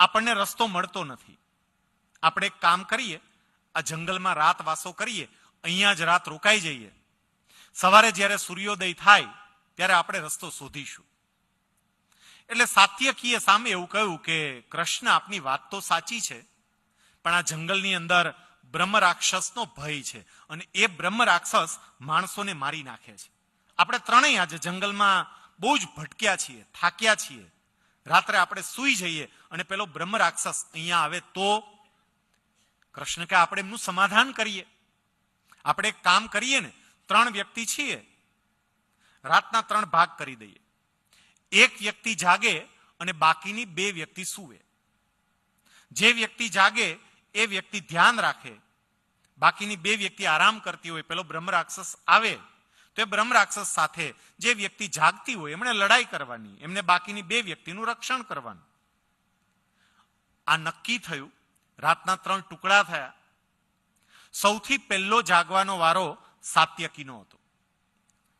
આપણને રસ્તો મળતો નથી. આપણે એક કામ કરીએ, આ જંગલમાં રાત વાસો કરીએ, અહીંયા જ રાત રોકાઈ જઈએ. સવારે જ્યારે સૂર્યોદય થાય ત્યારે આપણે રસ્તો શોધીશું. એટલે સાત્યકીએ સામે એવું કહ્યું કે કૃષ્ણ, આપની વાત તો સાચી છે, પણ આ જંગલની અંદર બ્રહ્મ રાક્ષસનો ભય છે અને એ બ્રહ્મ રાક્ષસ માણસોને મારી નાખે છે. આપણે ત્રણેય આજે જંગલમાં બહુ જ ભટક્યા છીએ, થાક્યા છીએ. રાત્રે આપણે સૂઈ જઈએ અને પેલો બ્રહ્મ રાક્ષસ અહીંયા આવે તો? કૃષ્ણ કે આપણે એમનું સમાધાન કરીએ. આપણે એક કામ કરીએ ને, 3 વ્યક્તિ છીએ, રાતના 3 ભાગ કરી દઈએ. એક વ્યક્તિ જાગે અને બાકીની 2 વ્યક્તિ સૂવે. જે વ્યક્તિ જાગે એ વ્યક્તિ ધ્યાન રાખે, બાકીની 2 વ્યક્તિ આરામ કરતી હોય. પેલો બ્રહ્મ રાક્ષસ આવે તો એ બ્રહ્મ રાક્ષસ સાથે જે વ્યક્તિ જાગતી હોય એમણે લડાઈ કરવાની, એમને બાકીની 2 વ્યક્તિનું રક્ષણ કરવાનું. આ નક્કી થયું. રાતના 3 ટુકડા થયા. સૌથી પહેલો જાગવાનો વારો સાત્યકીનો હતો.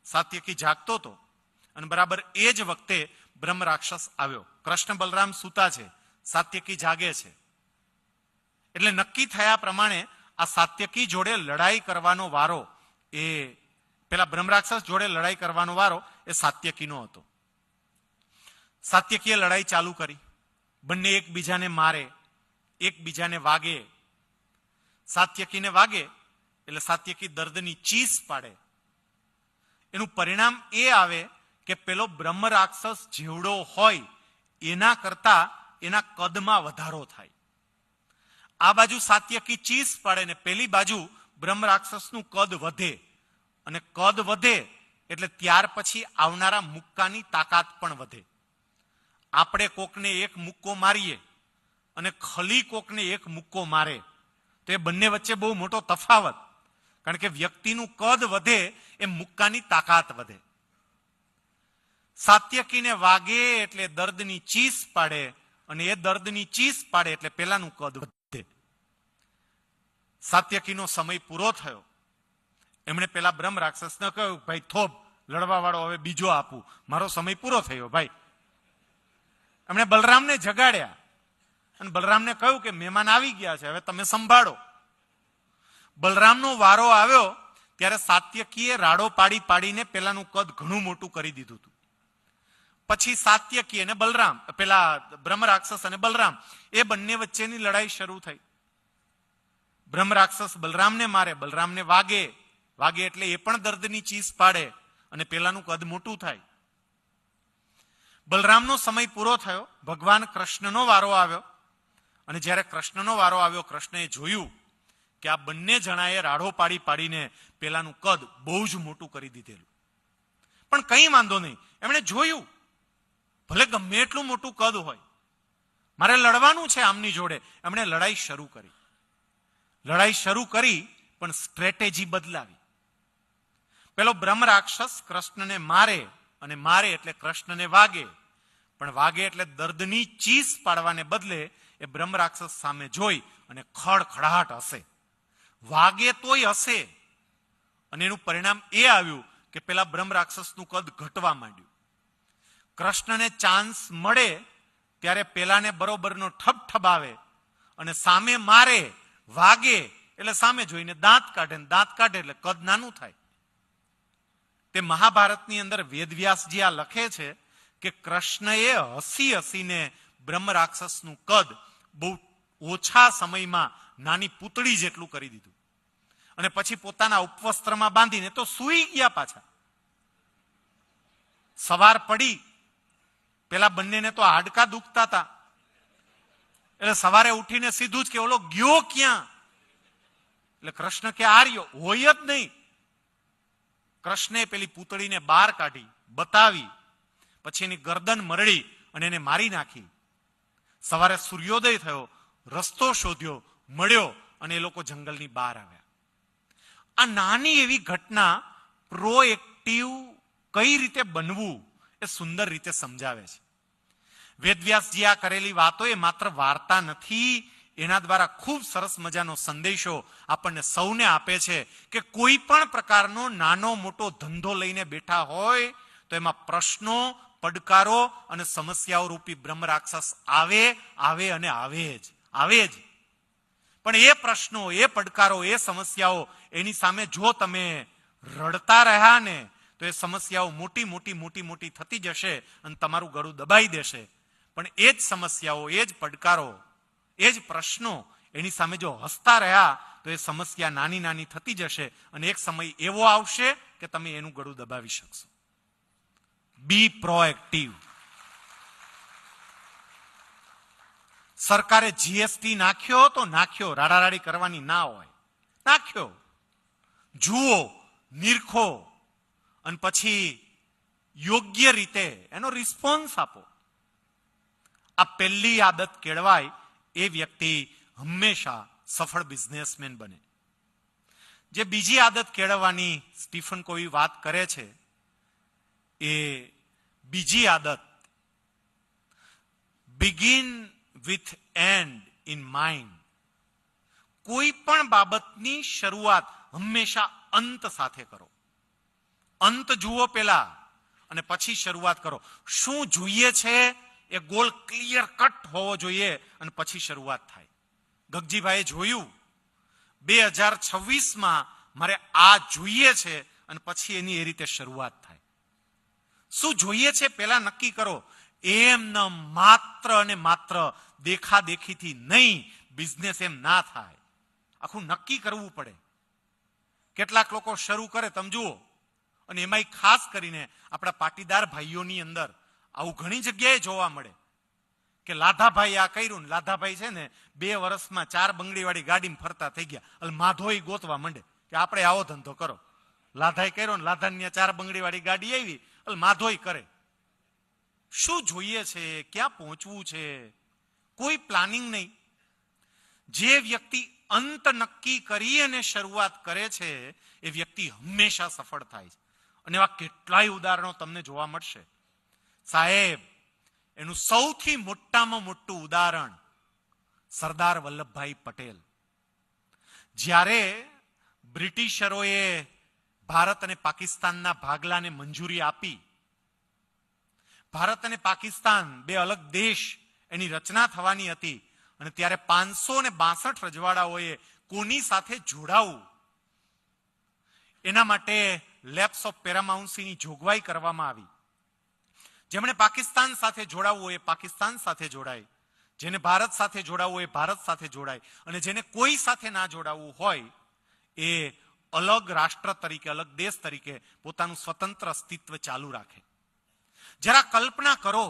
સાત્યકી જાગતો હતો અને બરાબર એ જ વખતે બ્રહ્મ રાક્ષસ આવ્યો. કૃષ્ણ બલરામ સૂતા છે, સાત્યકી જાગે છે. એટલે નક્કી થયા પ્રમાણે આ સાત્યકી જોડે લડાઈ કરવાનો વારો, એ પેલા બ્રહ્મ રાક્ષસ જોડે લડાઈ કરવાનો વારો એ સાત્યકીનો હતો. સાત્યકીએ લડાઈ ચાલુ કરી. બંને એકબીજાને મારે, એકબીજાને વાગે. સાત્યકીને વાગે એટલે સાત્યકી દર્દની ચીસ પાડે. એનું પરિણામ એ આવે કે પેલો બ્રહ્મ રાક્ષસ જેવડો હોય એના કરતા એના કદમાં વધારો થાય. આ બાજુ સાત્યકી ચીસ પાડે ને પેલી બાજુ બ્રહ્મ રાક્ષસનું કદ વધે. અને કદ વધે એટલે ત્યાર પછી આવનારા મુક્કાની તાકાત પણ વધે. આપણે કોકને એક મુક્કો મારીએ અને ખલી કોકને એક મુક્કો મારે તો એ બંને વચ્ચે બહુ મોટો તફાવત. કારણ કે વ્યક્તિનું કદ વધે એ મુક્કાની તાકાત વધે. સાત્યકીને વાગે એટલે દર્દની ચીસ પાડે અને એ દર્દની ચીસ પાડે એટલે પેલાનું કદ વધે. સાત્યકીનો સમય પૂરો થયો. એમણે પેલા બ્રહ્મ રાક્ષસને કહ્યું, ભાઈ થોભ, લડવા વાળો હવે બીજો આપું, મારો સમય પૂરો થયો ભાઈ. એમણે બલરામને જગાડ્યા અને બલરામને કહ્યું કે મહેમાન આવી ગયા છે, હવે તમે સંભાળો. બલરામનો વારો આવ્યો ત્યારે સાત્યકીએ રાડો પાડી પાડીને પેલાનું કદ ઘણું મોટું કરી દીધું હતું. પછી સાત્યકી અને બલરામ, પેલા બ્રહ્મ રાક્ષસ અને બલરામ, એ બંને વચ્ચેની લડાઈ શરૂ થઈ. બ્રહ્મ રાક્ષસ બલરામને મારે, બલરામને વાગે, વાગે એટલે એ પણ દર્દની ચીસ પાડે અને પેલાનું કદ મોટું થાય. બલરામનો સમય પૂરો થયો. ભગવાન કૃષ્ણનો વારો આવ્યો અને જ્યારે કૃષ્ણનો વારો આવ્યો, કૃષ્ણએ જોયું કે આ બંને જણાએ રાડો પાડી પાડીને પેલાનું કદ બહુ જ મોટું કરી દીધેલું. પણ કંઈ વાંધો નહીં, એમણે જોયું, ભલે ગમે એટલું મોટું કદ હોય, મારે લડવાનું છે આમની જોડે. એમણે લડાઈ શરૂ કરી. લડાઈ શરૂ કરી પણ સ્ટ્રેટેજી બદલાવી. પેલો બ્રહ્મ રાક્ષસ કૃષ્ણને મારે અને મારે એટલે કૃષ્ણને વાગે, પણ વાગે એટલે દર્દની ચીસ પાડવાને બદલે એ બ્રહ્મ રાક્ષસ સામે જોઈ અને ખડખડાટ હસે. વાગે તોય હસે. અને એનું પરિણામ એ આવ્યું કે પેલા બ્રહ્મ રાક્ષસનું કદ ઘટવા માંડ્યું. કૃષ્ણને ચાન્સ મળે ત્યારે પેલાને બરોબરનો ઠબઠબાવે અને સામે મારે, વાગે એટલે સામે જોઈને દાંત કાઢે, દાંત કાઢે એટલે કદ નાનું થાય. તે મહાભારતની અંદર વેદવ્યાસજી આ લખે છે કે કૃષ્ણએ હસી હસીને બ્રહ્મ રાક્ષસનું કદ બહુ ઓછા સમયમાં નાની પૂતળી જેટલું કરી દીધું અને પછી પોતાના ઉપવસ્ત્રમાં બાંધીને તો સૂઈ ગયા પાછા. સવાર પડી, પેલા બંનેને તો હાડકા દુખતા હતા એટલે સવારે ઉઠીને સીધું જ કે ઓલો ગયો ક્યાં? એટલે કૃષ્ણ કે આર્યો હોય જ નહીં. કૃષ્ણે પેલી પૂતળીને બહાર કાઢી, બતાવી, પછી એની ગરદન મરડી અને એને મારી નાખી. સવારે સૂર્યોદય થયો, રસ્તો શોધ્યો, મળ્યો અને એ લોકો જંગલની બહાર આવ્યા. આ નાની એવી ઘટના પ્રોએક્ટિવ કઈ રીતે બનવું એ સુંદર રીતે સમજાવે છે. વેદવ્યાસજી આ કરેલી વાતો એ માત્ર વાર્તા નથી, એના દ્વારા ખૂબ સરસ મજાનો સંદેશો આપણને સૌને આપે છે કે કોઈ પણ પ્રકારનો નાનો મોટો ધંધો લઈને બેઠા હોય તો એમાં પ્રશ્નો પડકારો અને સમસ્યાઓ રૂપી બ્રહ્મ રાક્ષસ આવે આવે અને આવે જ. પણ એ પ્રશ્નો, એ પડકારો, એ સમસ્યાઓ એની સામે જો તમે રડતા રહ્યા ને તો એ સમસ્યાઓ મોટી મોટી મોટી મોટી થતી જશે અને તમારું ગળું દબાઈ દેશે. પણ એ જ સમસ્યાઓ, એ જ પડકારો, એ જ પ્રશ્નો એની સામે જો હસતા રહ્યા તો એ સમસ્યા નાની નાની થતી જશે અને એક સમય એવો આવશે કે તમે એનું ગળું દબાવી શકશો. બી પ્રોએક્ટિવ. સરકારે જીએસટી નાખ્યો તો નાખ્યો, રાડારાડી કરવાની ના હોય, નાખ્યો. જુઓ, નિરખો અને પછી યોગ્ય રીતે એનો રિસ્પોન્સ આપો. આ પહેલી આદત કેળવાય એ વ્યક્તિ હંમેશા સફળ બિઝનેસમેન બને. જે બીજી આદત કેળવવાની સ્ટીફન કોવી વાત કરે છે એ બીજી આદત, begin with and in mind. કોઈ પણ બાબતની શરૂઆત હંમેશા અંત સાથે કરો. અંત જુઓ પેલા અને પછી શરૂઆત કરો. શું જોઈએ છે એ ગોલ ક્લિયર કટ હોવો જોઈએ અને પછી શરૂઆત થાય. ગગજીભાઈએ જોયું 2026માં મારે આ જોઈએ છે અને પછી એની એ રીતે શરૂઆત થાય. શું જોઈએ છે પેલા નક્કી કરો. એમને માત્ર અને માત્ર દેખાદેખીથી નહીં, બિઝનેસ એમ ના થાય. આખું નક્કી કરવું પડે. કેટલાક લોકો શરૂ કરે તમે જુઓ, અને એમાંય ખાસ કરીને આપણા પાટીદાર ભાઈઓની અંદર આવું ઘણી જગ્યાએ જોવા મળે કે લાધાભાઈ આ કર્યું ને લાધાભાઈ છે ને 2 વર્ષમાં 4 બંગડીવાળી ગાડીમાં ફરતા થઈ ગયા. એટલે માધોઈ ગોતવા માંડે કે આપણે આવો ધંધો કરો. લાધાએ કર્યો ને લાધાની 4 બંગડીવાળી ગાડી આવી એટલે માધોઈ કરે. શું જોઈએ છે, ક્યાં પહોંચવું છે, કોઈ પ્લાનિંગ નહીં. જે વ્યક્તિ અંત નક્કી કરી અને શરૂઆત કરે છે એ વ્યક્તિ હંમેશા સફળ થાય છે. અને એવા કેટલાય ઉદાહરણો તમને જોવા મળશે. સાહેબ, એનું સૌથી મોટામાં મોટું ઉદાહરણ સરદાર વલ્લભભાઈ પટેલ. જ્યારે બ્રિટિશરોએ ભારત અને પાકિસ્તાનના ભાગલાને મંજૂરી આપી, ભારત અને પાકિસ્તાન 2 અલગ દેશ એની રચના થવાની હતી અને ત્યારે 562 રજવાડાઓએ કોની સાથે જોડાવું એના માટે લેપ્સ ઓફ પેરામાઉન્સીની જોગવાઈ કરવામાં આવી. જેમણે પાકિસ્તાન સાથે જોડાવવું હોય એ પાકિસ્તાન સાથે જોડાય, જેને ભારત સાથે જોડાવવું હોય એ ભારત સાથે જોડાય, અને જેને કોઈ સાથે ના જોડાવવું હોય એ અલગ રાષ્ટ્ર તરીકે, અલગ દેશ તરીકે પોતાનું સ્વતંત્ર અસ્તિત્વ ચાલુ રાખે. જરા કલ્પના કરો,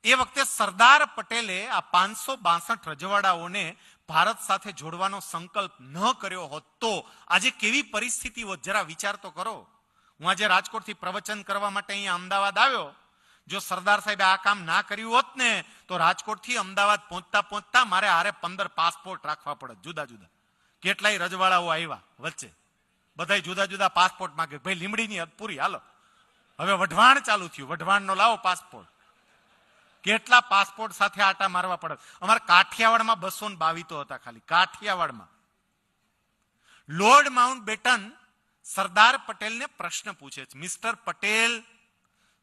એ વખતે સરદાર પટેલે આ 562 રજવાડાઓને ભારત સાથે જોડવાનો સંકલ્પ ન કર્યો હોત તો આજે કેવી પરિસ્થિતિ હોત, જરા વિચાર તો કરો. હું આજે રાજકોટથી પ્રવચન કરવા માટે અહીંયા અમદાવાદ આવ્યો. જો સરદાર સાહેબે આ કામ ના કર્યું હોત ને તો રાજકોટથી અમદાવાદ પહોંચતા પહોંચતા મારે હારે 15 પાસપોર્ટ રાખવા પડે, જુદા જુદા. કેટલાય રજવાડાઓ આવ્યા વચ્ચે, બધા જુદા જુદા પાસપોર્ટ માંગે. ભાઈ લીમડીની હદ પૂરી, હાલો હવે વઢવાણ ચાલુ થયું, વઢવાણનો લાવો પાસપોર્ટ. કેટલા પાસપોર્ટ સાથે આટા મારવા પડે. અમારા કાઠિયાવાડમાં 222 તો હતા ખાલી કાઠિયાવાડમાં. લોર્ડ માઉન્ટ બેટન સરદાર પટેલને પ્રશ્ન પૂછે છે, મિસ્ટર પટેલ,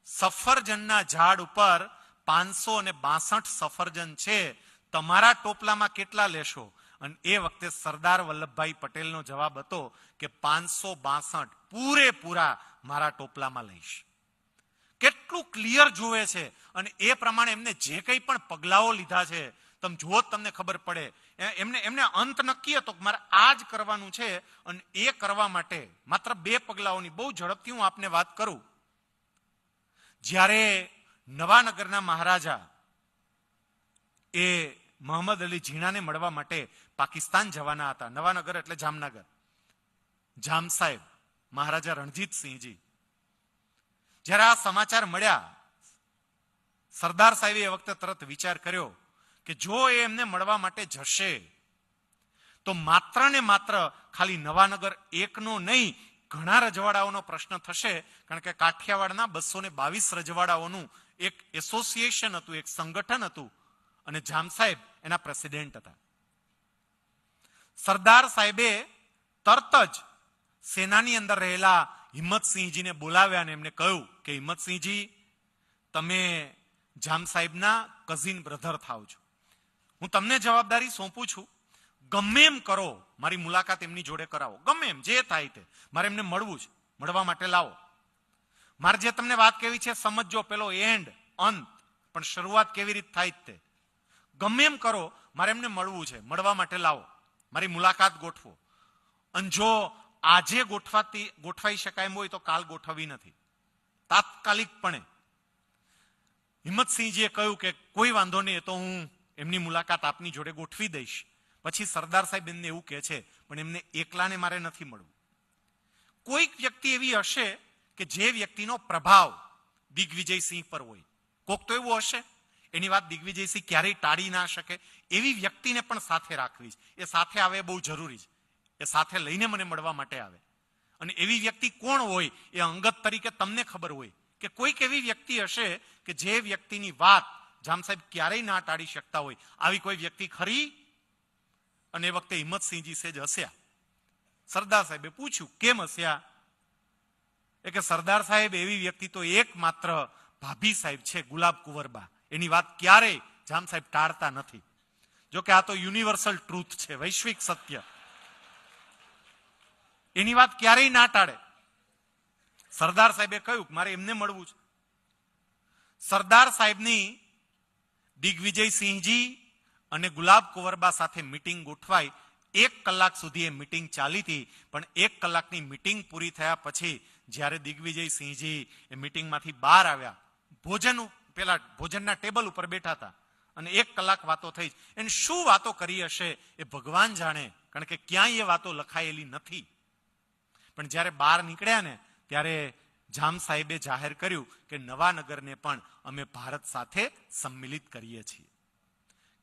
સફરજનના ઝાડ ઉપર 562 સફરજન છે, તમારા ટોપલામાં કેટલા લેશો? અને એ વખતે સરદાર વલ્લભભાઈ પટેલનો જવાબ હતો કે 562 પૂરેપૂરા મારા ટોપલામાં લઈશ. કેટલું ક્લિયર જોવે છે અને એ પ્રમાણે એમને જે કંઈ પણ પગલાઓ લીધા છે તમે જુઓ તમને ખબર પડે. એમને અંત નક્કી હતો કે મારે આ જ કરવાનું છે અને એ કરવા માટે માત્ર 2 પગલાઓની બહુ ઝડપથી હું આપને વાત કરું. જ્યારે નવાનગરના મહારાજા એ મોહમ્મદ અલી ઝીણાને મળવા માટે પાકિસ્તાન જવાના હતા. નવાનગર એટલે જામનગર. જામ સાહેબ મહારાજા રણજીતસિંહજી, જ્યારે આ સમાચાર મળ્યા, સરદાર સાહેબે એ વખતે તરત વિચાર કર્યો કે જો એ એમને મળવા માટે જશે તો માત્ર ને માત્ર ખાલી નવાનગર એકનો નહીં, ઘણા રજવાડાઓનો પ્રશ્ન થશે. કારણ કે કાઠિયાવાડના 222 રજવાડાઓનું એક એસોસિએશન હતું, એક સંગઠન હતું અને જામ સાહેબ એના પ્રેસિડેન્ટ હતા. સરદાર સાહેબે તરત જ સેનાની અંદર રહેલા હિંમતસિંહજીને બોલાવ્યા અને એમને કહ્યું કે હિંમતસિંહજી, તમે જામ સાહેબના કઝિન બ્રધર થાવ છો. હું તમને જવાબદારી સોંપું છું, ગમે એમ કરો મારી મુલાકાત એમની જોડે કરાવો, ગમે એમ જે થાય તે. મારે એમને મળવું છે, મળવા માટે લાવો. મારે જે તમને વાત કેવી છે સમજજો, પેલો એન્ડ અંત, પણ શરૂઆત કેવી રીતે થાય તે. ગમે એમ કરો, મારે એમને મળવું છે, મળવા માટે લાવો, મારી મુલાકાત ગોઠવો. અને જો આજે ગોઠવાઈ શકાય એમ હોય તો કાલ ગોઠવવી નથી, તાત્કાલિકપણે. હિંમતસિંહજીએ કહ્યું કે કોઈ વાંધો નહીં, તો હું એમની મુલાકાત આપની જોડે ગોઠવી દઈશ. પછી સરદાર સાહેબ એમને એવું કહે છે, પણ એમને એકલાને મારે નથી મળવું. કોઈક વ્યક્તિ એવી હશે કે જે વ્યક્તિનો પ્રભાવ દિગ્વિજયસિંહ પર હોય. કોક તો એવું હશે, એની વાત દિગ્વિજયસિંહ ક્યારેય ટાળી ના શકે. એવી વ્યક્તિને પણ સાથે રાખવી છે. એ સાથે આવે બહુ જરૂરી છે. એ સાથે લઈને મને મળવા માટે આવે. અને એવી વ્યક્તિ કોણ હોય એ અંગત તરીકે તમને ખબર હોય કે કોઈક એવી વ્યક્તિ હશે કે જે વ્યક્તિની વાત જામ સાહેબ ક્યારેય ના ટાળી શકતા હોય. આવી કોઈ વ્યક્તિ ખરી? અને એ વખતે હિંમતસિંહજી સેજ હસ્યા. સરદાર સાહેબે પૂછ્યું, કેમ હસ્યા? એ કે સરદાર સાહેબ, એવી વ્યક્તિ તો એકમાત્ર ભાભી સાહેબ છે, ગુલાબ કુંવરબા. એની વાત ક્યારેય જામ સાહેબ ટાળતા નથી. જો કે આ તો યુનિવર્સલ ટ્રુથ છે, વૈશ્વિક સત્ય. એની વાત ક્યારેય ના ટાળે. સરદાર સાહેબે કહ્યું મારે એમને મળવું છે. સરદાર સાહેબની દિગ્વિજયસિંહજી અને ગુલાબ કુંવરબા સાથે મીટિંગ ગોઠવાઈ. 1 કલાક સુધી એ મીટિંગ ચાલી હતી. પણ 1 કલાકની મીટિંગ પૂરી થયા પછી જ્યારે દિગ્વિજયસિંહજી એ મીટિંગમાંથી બહાર આવ્યા, ભોજનના ટેબલ ઉપર બેઠા હતા અને 1 કલાક વાતો થઈ. એને શું વાતો કરી હશે એ ભગવાન જાણે, કારણ કે ક્યાંય એ વાતો લખાયેલી નથી. પણ જ્યારે બહાર નીકળ્યા ને ત્યારે જામ સાહેબે જાહેર કર્યું કે નવાનગરને પણ અમે ભારત સાથે સંમિલિત કરીએ છીએ.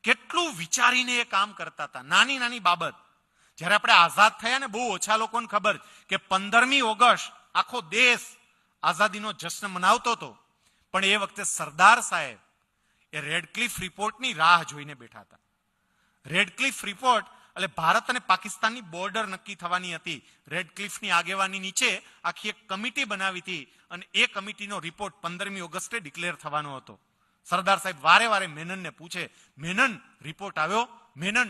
કેટલું વિચારીને એ કામ કરતા હતા. નાની નાની બાબત. જ્યારે આપણે આઝાદ થયા ને, બહુ ઓછા લોકોને ખબર કે 15મી ઓગસ્ટ આખો દેશ આઝાદીનો જશ્ન મનાવતો હતો. પણ એ વખતે સરદાર સાહેબ એ રેડક્લિફ રિપોર્ટની રાહ જોઈને બેઠા હતા. રેડક્લિફ રિપોર્ટ એટલે ભારત અને પાકિસ્તાનની બોર્ડર નક્કી થવાની હતી. રેડક્લિફની આગેવાની નીચે આખી એક કમિટી બનાવી હતી અને એ કમિટીનો રિપોર્ટ 15મી ઓગસ્ટે ડિક્લેર થવાનો હતો. સરદાર સાહેબ વારે વારે મેનનને પૂછે, મેનન રિપોર્ટ આવ્યો? મેનન